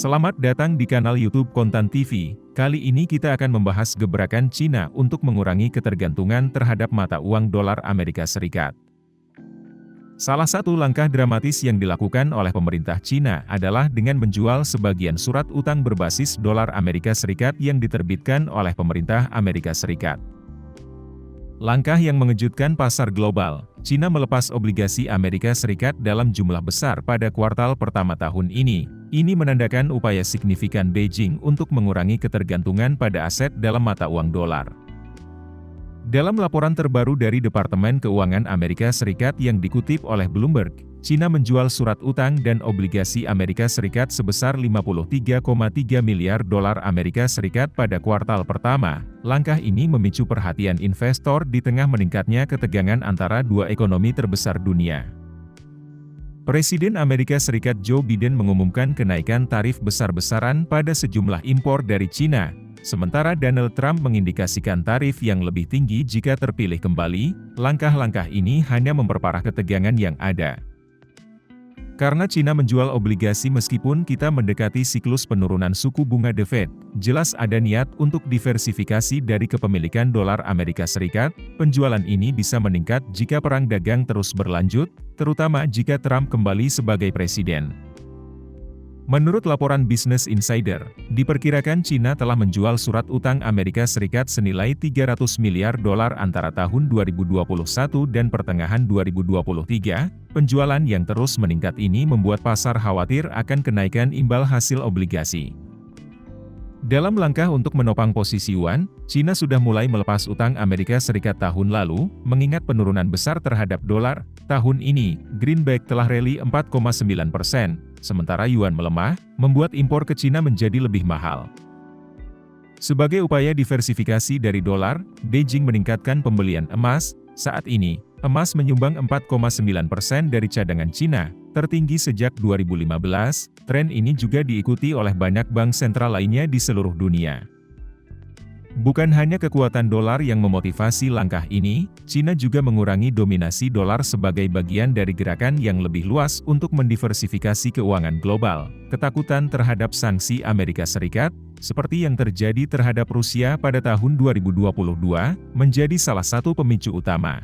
Selamat datang di kanal YouTube Kontan TV. Kali ini kita akan membahas gebrakan Cina untuk mengurangi ketergantungan terhadap mata uang dolar Amerika Serikat. Salah satu langkah dramatis yang dilakukan oleh pemerintah Cina adalah dengan menjual sebagian surat utang berbasis dolar Amerika Serikat yang diterbitkan oleh pemerintah Amerika Serikat. Langkah yang mengejutkan pasar global, Cina melepas obligasi Amerika Serikat dalam jumlah besar pada kuartal pertama tahun ini. Ini menandakan upaya signifikan Beijing untuk mengurangi ketergantungan pada aset dalam mata uang dolar. Dalam laporan terbaru dari Departemen Keuangan Amerika Serikat yang dikutip oleh Bloomberg, Cina menjual surat utang dan obligasi Amerika Serikat sebesar 53,3 miliar dolar Amerika Serikat pada kuartal pertama. Langkah ini memicu perhatian investor di tengah meningkatnya ketegangan antara dua ekonomi terbesar dunia. Presiden Amerika Serikat Joe Biden mengumumkan kenaikan tarif besar-besaran pada sejumlah impor dari Cina, sementara Donald Trump mengindikasikan tarif yang lebih tinggi jika terpilih kembali. Langkah-langkah ini hanya memperparah ketegangan yang ada. Karena Cina menjual obligasi meskipun kita mendekati siklus penurunan suku bunga The Fed, jelas ada niat untuk diversifikasi dari kepemilikan dolar Amerika Serikat. Penjualan ini bisa meningkat jika perang dagang terus berlanjut, terutama jika Trump kembali sebagai presiden. Menurut laporan Business Insider, diperkirakan Cina telah menjual surat utang Amerika Serikat senilai 300 miliar dolar antara tahun 2021 dan pertengahan 2023. Penjualan yang terus meningkat ini membuat pasar khawatir akan kenaikan imbal hasil obligasi. Dalam langkah untuk menopang posisi yuan, Cina sudah mulai melepas utang Amerika Serikat tahun lalu, mengingat penurunan besar terhadap dolar. Tahun ini, greenback telah rally 4,9%, sementara yuan melemah, membuat impor ke Cina menjadi lebih mahal. Sebagai upaya diversifikasi dari dolar, Beijing meningkatkan pembelian emas. Saat ini, emas menyumbang 4,9% dari cadangan Cina, tertinggi sejak 2015. Tren ini juga diikuti oleh banyak bank sentral lainnya di seluruh dunia. Bukan hanya kekuatan dolar yang memotivasi langkah ini, Cina juga mengurangi dominasi dolar sebagai bagian dari gerakan yang lebih luas untuk mendiversifikasi keuangan global. Ketakutan terhadap sanksi Amerika Serikat, seperti yang terjadi terhadap Rusia pada tahun 2022, menjadi salah satu pemicu utama.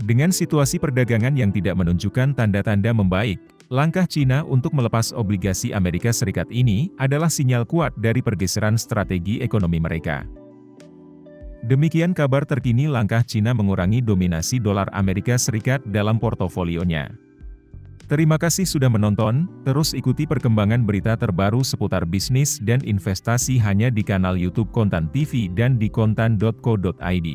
Dengan situasi perdagangan yang tidak menunjukkan tanda-tanda membaik, langkah Cina untuk melepas obligasi Amerika Serikat ini adalah sinyal kuat dari pergeseran strategi ekonomi mereka. Demikian kabar terkini langkah Cina mengurangi dominasi dolar Amerika Serikat dalam portofolionya. Terima kasih sudah menonton, terus ikuti perkembangan berita terbaru seputar bisnis dan investasi hanya di kanal YouTube Kontan TV dan di kontan.co.id.